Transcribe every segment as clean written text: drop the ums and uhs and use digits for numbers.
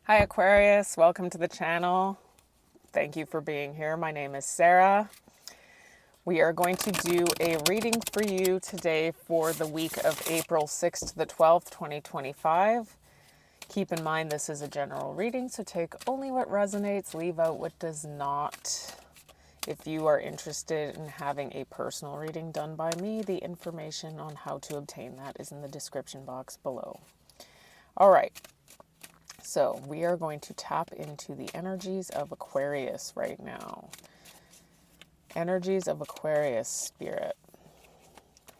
Hi Aquarius, welcome to the channel. Thank you for being here. My name is Sarah. We are going to do a reading for you today for the week of April 6th to the 12th, 2025. Keep in mind this is a general reading, so take only what resonates, leave out what does not. If you are interested in having a personal reading done by me, the information on how to obtain that is in the description box below. All right. So we are going to tap into the energies of Aquarius right now. Energies of Aquarius, Spirit.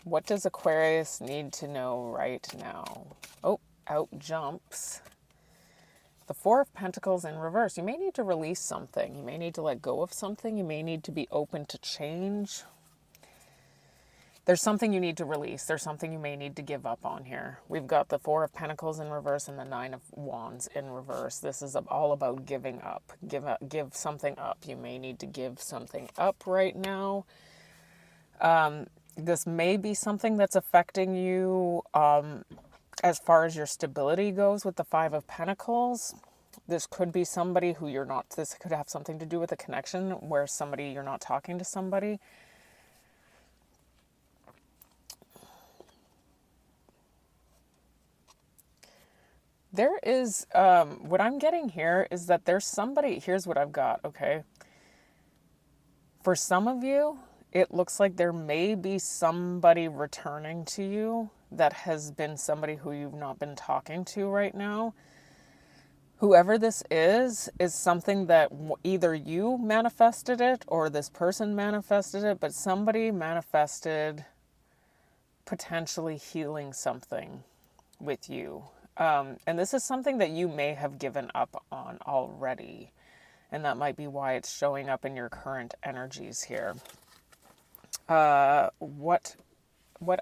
What does Aquarius need to know right now? Oh, out jumps the Four of Pentacles in reverse. You may need to release something. You may need to let go of something. You may need to be open to change. There's something you need to release. There's something you may need to give up on here. We've got the Four of Pentacles in reverse and the Nine of Wands in reverse. This is all about giving up. Give something up. You may need to give something up right now. This may be something that's affecting you as far as your stability goes with the Five of Pentacles. This could be somebody who you're not. This could have something to do with a connection where you're not talking to somebody. There is, what I'm getting here is that there's somebody, here's what I've got, okay? For some of you, it looks like there may be somebody returning to you that has been somebody who you've not been talking to right now. Whoever this is something that either you manifested it or this person manifested it, but somebody manifested potentially healing something with you. And this is something that you may have given up on already. And that might be why it's showing up in your current energies here. What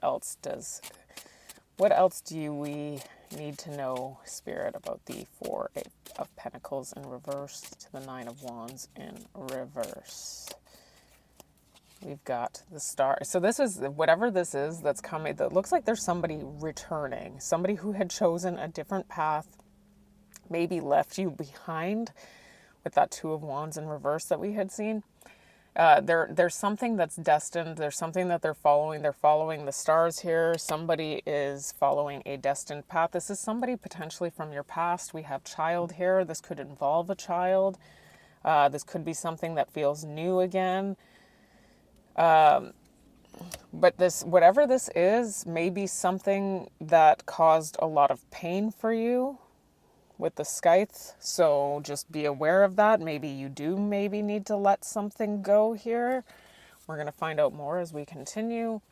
else do we need to know, Spirit, about the Four of Pentacles in reverse to the Nine of Wands in reverse? We've got the Star. So this is, whatever this is that's coming, that looks like there's somebody returning. Somebody who had chosen a different path, maybe left you behind with that Two of Wands in reverse that we had seen. There's something that's destined. There's something that they're following. They're following the stars here. Somebody is following a destined path. This is somebody potentially from your past. We have child here. This could involve a child. This could be something that feels new again. But this, whatever this is, may be something that caused a lot of pain for you with the scythe. So just be aware of that. Maybe you do need to let something go here. We're going to find out more as we continue.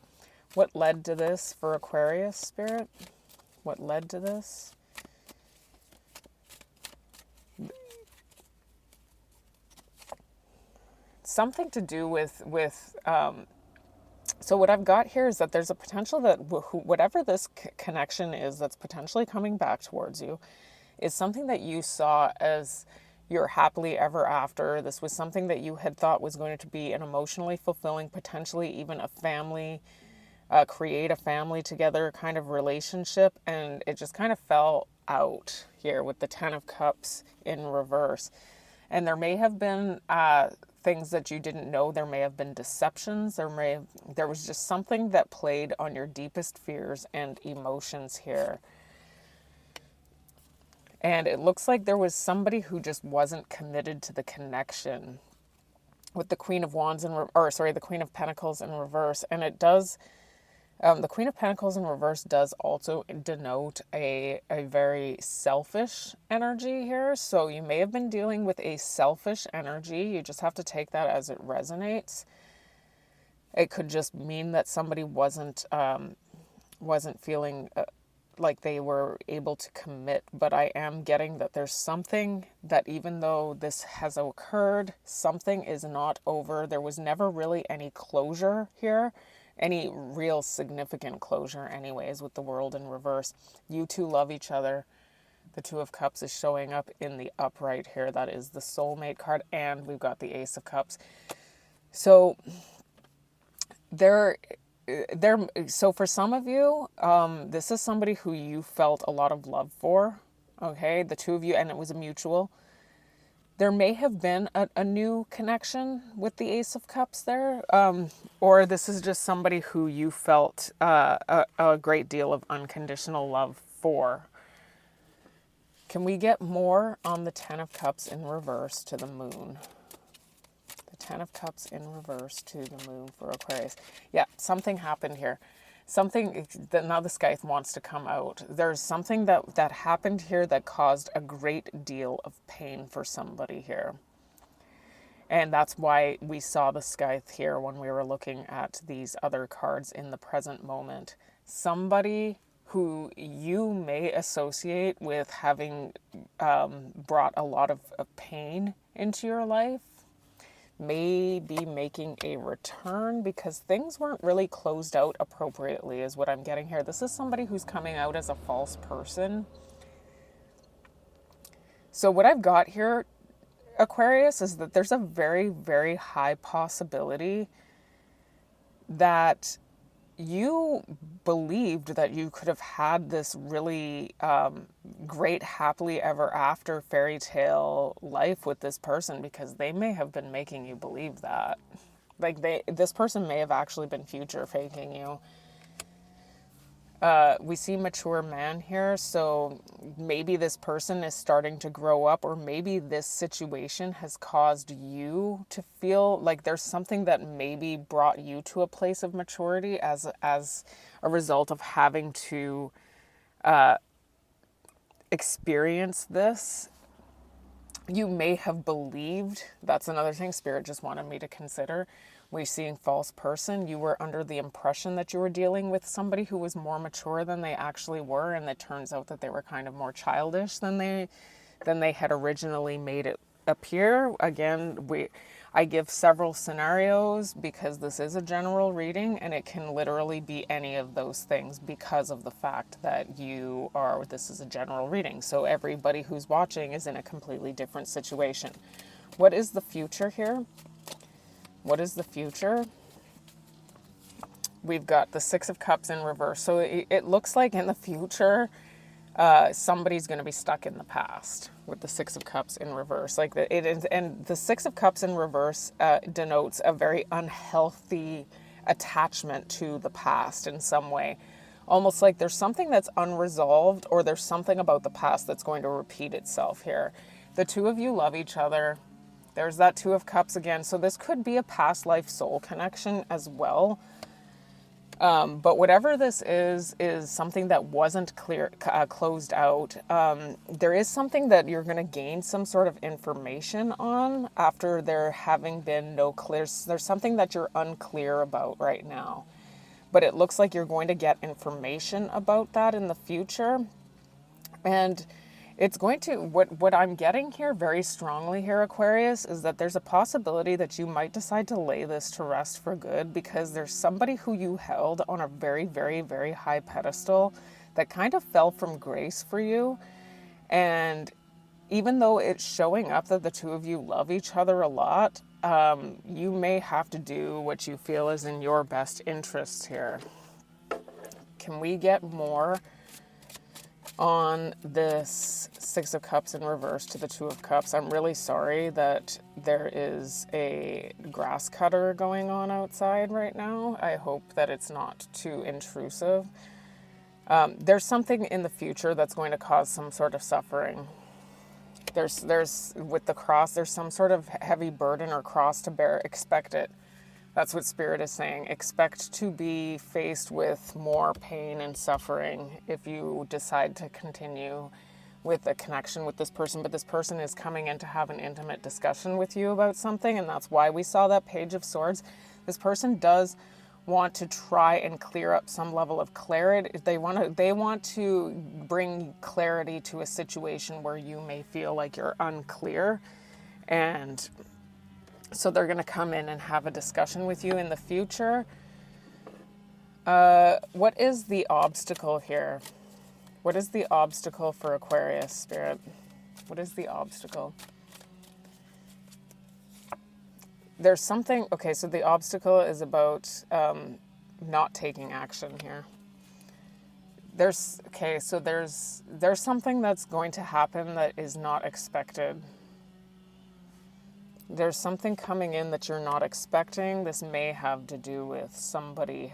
What led to this for Aquarius, Spirit? What led to this? Something to do with so what I've got here is that there's a potential that whatever this connection is that's potentially coming back towards you is something that you saw as your happily ever after. This was something that you had thought was going to be an emotionally fulfilling, potentially even a family, create a family together kind of relationship. And it just kind of fell out here with the Ten of Cups in reverse. And there may have been things that you didn't know. There may have been deceptions. There was just something that played on your deepest fears and emotions here. And it looks like there was somebody who just wasn't committed to the connection with the Queen of Wands the Queen of Pentacles in reverse. And it does, the Queen of Pentacles in reverse does also denote a very selfish energy here. So you may have been dealing with a selfish energy. You just have to take that as it resonates. It could just mean that somebody wasn't feeling like they were able to commit. But I am getting that there's something that, even though this has occurred, something is not over. There was never really any closure here. Any real significant closure anyways with the World in reverse. You two love each other. The Two of Cups is showing up in the upright here. That is the soulmate card. And we've got the Ace of Cups. So so for some of you, this is somebody who you felt a lot of love for. Okay, the two of you, and it was a mutual. There may have been a new connection with the Ace of Cups there, or this is just somebody who you felt a great deal of unconditional love for. Can we get more on the Ten of Cups in reverse to the Moon? The Ten of Cups in reverse to the Moon for Aquarius. Yeah, something happened here. Something that now the scythe wants to come out. There's something that happened here that caused a great deal of pain for somebody here. And that's why we saw the scythe here when we were looking at these other cards in the present moment. Somebody who you may associate with having brought a lot of pain into your life may be making a return because things weren't really closed out appropriately is what I'm getting here. This is somebody who's coming out as a false person. So what I've got here, Aquarius, is that there's a very, very high possibility that you believed that you could have had this really great happily ever after fairy tale life with this person because they may have been making you believe that. Like this person may have actually been future faking you. We see mature man here, so maybe this person is starting to grow up, or maybe this situation has caused you to feel like there's something that maybe brought you to a place of maturity as a result of having to experience this. You may have believed, that's another thing Spirit just wanted me to consider. We seeing false person, you were under the impression that you were dealing with somebody who was more mature than they actually were, and it turns out that they were kind of more childish than they had originally made it appear. Again, I give several scenarios because this is a general reading and it can literally be any of those things because of the fact that this is a general reading. So everybody who's watching is in a completely different situation. What is the future here? What is the future? We've got the Six of Cups in reverse. So it looks like in the future, somebody's going to be stuck in the past with the Six of Cups in reverse. And the Six of Cups in reverse denotes a very unhealthy attachment to the past in some way. Almost like there's something that's unresolved, or there's something about the past that's going to repeat itself here. The two of you love each other. There's that Two of Cups again. So this could be a past life soul connection as well. But whatever this is something that wasn't closed out. There is something that you're going to gain some sort of information on after there having been no clear. There's something that you're unclear about right now. But it looks like you're going to get information about that in the future. And it's going to, what I'm getting here very strongly here, Aquarius, is that there's a possibility that you might decide to lay this to rest for good because there's somebody who you held on a very, very, very high pedestal that kind of fell from grace for you. And even though it's showing up that the two of you love each other a lot, you may have to do what you feel is in your best interests here. Can we get more on this Six of Cups in reverse to the Two of Cups? I'm really sorry that there is a grass cutter going on outside right now. I hope that it's not too intrusive. There's something in the future that's going to cause some sort of suffering. There's with the cross, there's some sort of heavy burden or cross to bear. Expect it. That's what Spirit is saying. Expect to be faced with more pain and suffering if you decide to continue with a connection with this person. But this person is coming in to have an intimate discussion with you about something, and that's why we saw that Page of Swords. This person does want to try and clear up some level of clarity. They want to bring clarity to a situation where you may feel like you're unclear, and so they're going to come in and have a discussion with you in the future. What is the obstacle here? What is the obstacle for Aquarius, Spirit? What is the obstacle? There's something... Okay, so the obstacle is about not taking action here. there's something that's going to happen that is not expected. There's something coming in that you're not expecting. This may have to do with somebody.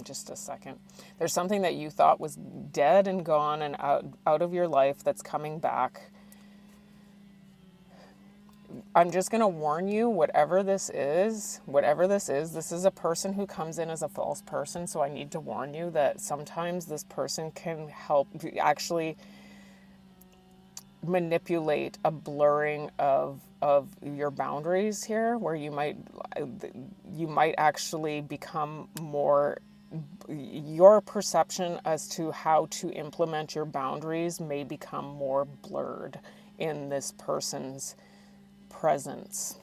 Just a second. There's something that you thought was dead and gone and out of your life that's coming back. I'm just going to warn you, whatever this is, this is a person who comes in as a false person. So I need to warn you that sometimes this person can help actually manipulate a blurring of your boundaries here, where you might actually become more, your perception as to how to implement your boundaries may become more blurred in this person's presence.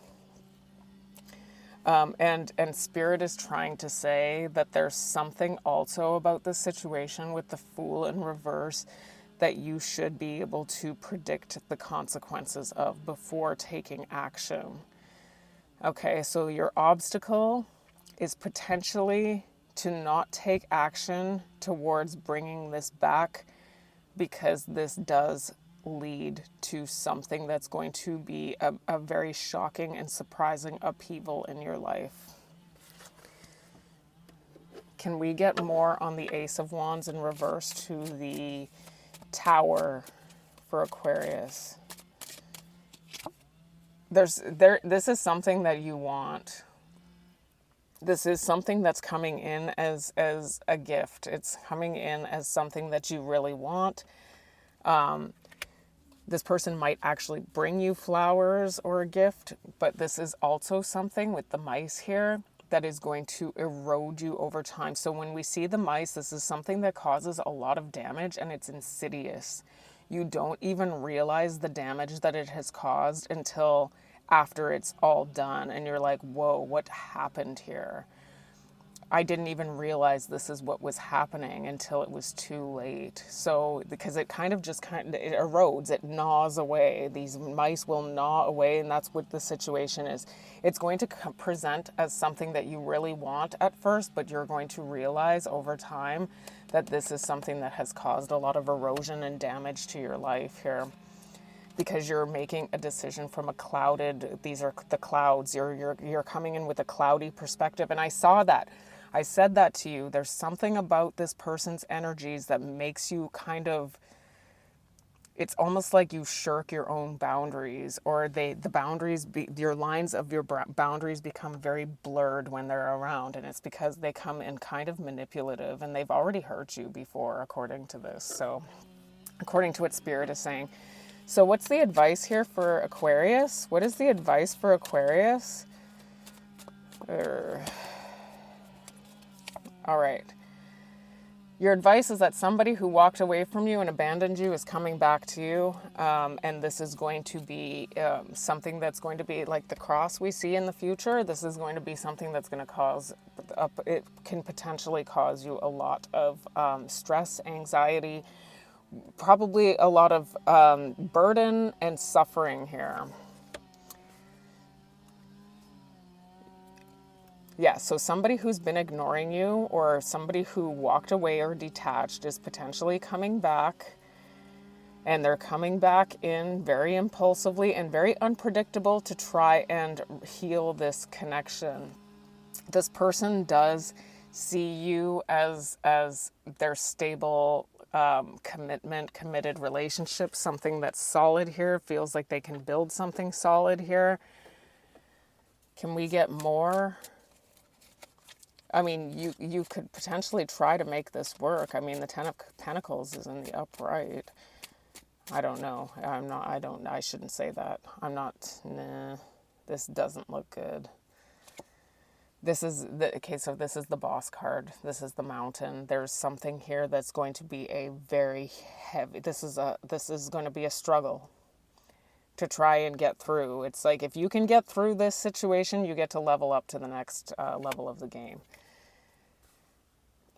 And Spirit is trying to say that there's something also about this situation with the Fool in reverse that you should be able to predict the consequences of before taking action. Okay, so your obstacle is potentially to not take action towards bringing this back, because this does lead to something that's going to be a very shocking and surprising upheaval in your life. Can we get more on the Ace of Wands in reverse to the Tower for Aquarius? This is something that you want. This is something that's coming in as a gift. It's coming in as something that you really want. This person might actually bring you flowers or a gift, but this is also something with the mice here that is going to erode you over time. So when we see the mice, this is something that causes a lot of damage, and it's insidious. You don't even realize the damage that it has caused until after it's all done, and you're like, whoa, what happened here? I didn't even realize this is what was happening until it was too late. So, because it it erodes, it gnaws away. These mice will gnaw away, and that's what the situation is. It's going to present as something that you really want at first, but you're going to realize over time that this is something that has caused a lot of erosion and damage to your life here. Because you're making a decision from a clouded, these are the clouds, you're coming in with a cloudy perspective. And I saw that. I said that to you. There's something about this person's energies that makes you kind of, it's almost like you shirk your own boundaries, or your lines of your boundaries become very blurred when they're around. And it's because they come in kind of manipulative, and they've already hurt you before, according to this. So according to what Spirit is saying. So what's the advice here for Aquarius? What is the advice for Aquarius? All right. Your advice is that somebody who walked away from you and abandoned you is coming back to you. And this is going to be something that's going to be like the cross we see in the future. This is going to be something that's going to cause, it can potentially cause you a lot of stress, anxiety, probably a lot of burden and suffering here. Yeah, so somebody who's been ignoring you, or somebody who walked away or detached, is potentially coming back. And they're coming back in very impulsively and very unpredictable to try and heal this connection. This person does see you as their stable committed relationship, something that's solid here, feels like they can build something solid here. Can we get more? I mean, you could potentially try to make this work. I mean, the Ten of Pentacles is in the upright. I don't know. I shouldn't say that. This doesn't look good. This is this is the Boss card. This is the Mountain. There's something here that's going to be a very heavy, this is going to be a struggle to try and get through. It's like, if you can get through this situation, you get to level up to the next level of the game.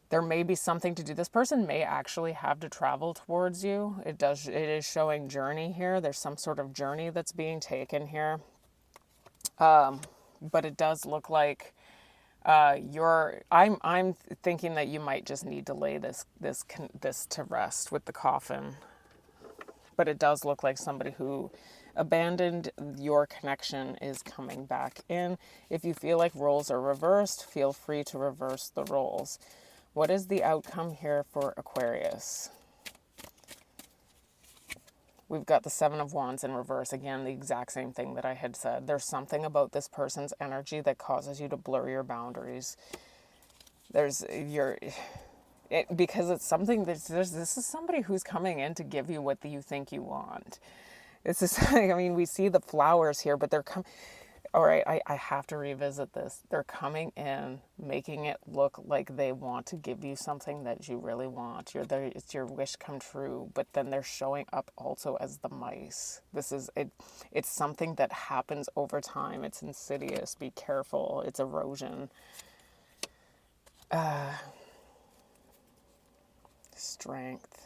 There may be something to do. This person may actually have to travel towards you. It is showing journey here. There's some sort of journey that's being taken here. But it does look like I'm thinking that you might just need to lay this to rest with the coffin. But it does look like somebody who abandoned your connection is coming back in. If you feel like roles are reversed, feel free to reverse the roles. What is the outcome here for Aquarius? We've got the Seven of Wands in reverse. Again, the exact same thing that I had said. There's something about this person's energy that causes you to blur your boundaries. Because it's something this is somebody who's coming in to give you what you think you want. This is, I mean, we see the flowers here, but they're coming. All right, I have to revisit this. They're coming in, making it look like they want to give you something that you really want. It's your wish come true, but then they're showing up also as the mice. This is it. It's something that happens over time. It's insidious. Be careful. It's erosion. Strength.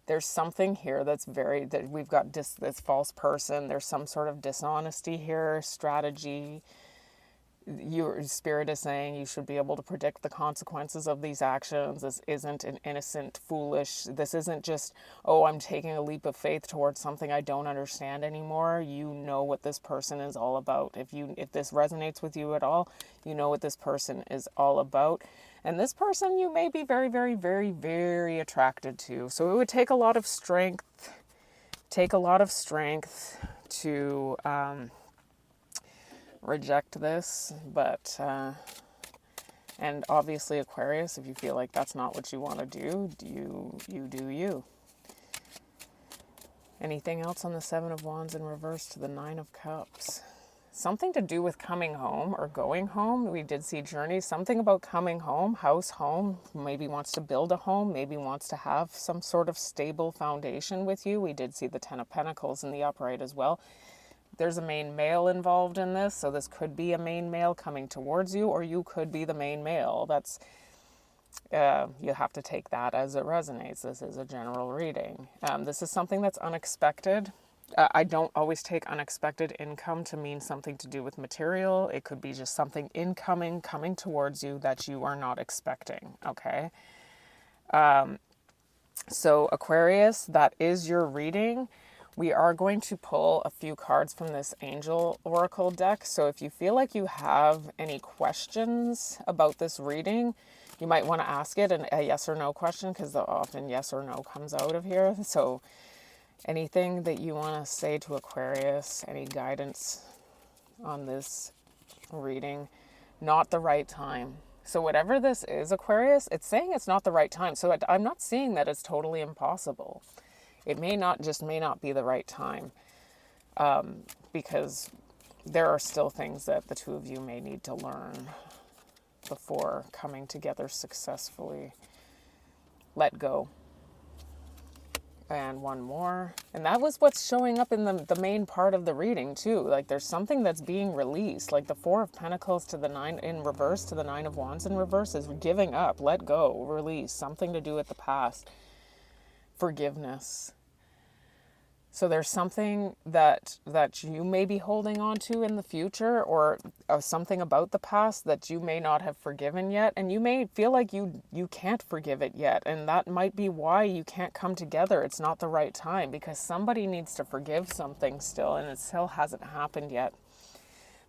There's something here that we've got this false person. There's some sort of dishonesty here, strategy. Your spirit is saying you should be able to predict the consequences of these actions. This isn't an innocent, foolish. This isn't just, oh, I'm taking a leap of faith towards something I don't understand anymore. You know what this person is all about. If this resonates with you at all, you know what this person is all about. And this person you may be very, very, very, very attracted to. So it would take a lot of strength, to reject this. But, and obviously Aquarius, if you feel like that's not what you want to do, you do you. Anything else on the Seven of Wands in reverse to the Nine of Cups? Something to do with coming home or going home. We did see journey. Something about coming home, home. Maybe wants to build a home. Maybe wants to have some sort of stable foundation with you. We did see the Ten of Pentacles in the upright as well. There's a main male involved in this. So this could be a main male coming towards you, or you could be the main male. That's, you have to take that as it resonates. This is a general reading. This is something that's unexpected. I don't always take unexpected income to mean something to do with material. It could be just something incoming, coming towards you that you are not expecting, okay? So Aquarius, that is your reading. We are going to pull a few cards from this Angel Oracle deck. So if you feel like you have any questions about this reading, you might want to ask it a yes or no question, because often yes or no comes out of here. So anything that you want to say to Aquarius, any guidance on this reading? Not the right time. So whatever this is, Aquarius, it's saying it's not the right time. So I'm not seeing that it's totally impossible. It may not be the right time, because there are still things that the two of you may need to learn before coming together successfully. Let go. And one more. And that was what's showing up in the main part of the reading too. Like there's something that's being released. Like the Four of Pentacles to the Nine in reverse to the Nine of Wands in reverse is giving up, let go, release, something to do with the past. Forgiveness. So there's something that you may be holding on to in the future, or something about the past that you may not have forgiven yet, and you may feel like you can't forgive it yet, and that might be why you can't come together. It's not the right time, because somebody needs to forgive something still, and it still hasn't happened yet.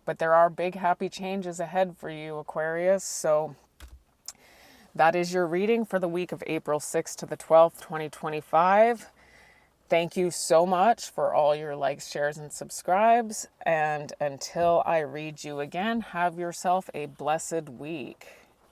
But there are big happy changes ahead for you, Aquarius. So that is your reading for the week of April 6th to the 12th, 2025. Thank you so much for all your likes, shares, and subscribes. And until I read you again, have yourself a blessed week.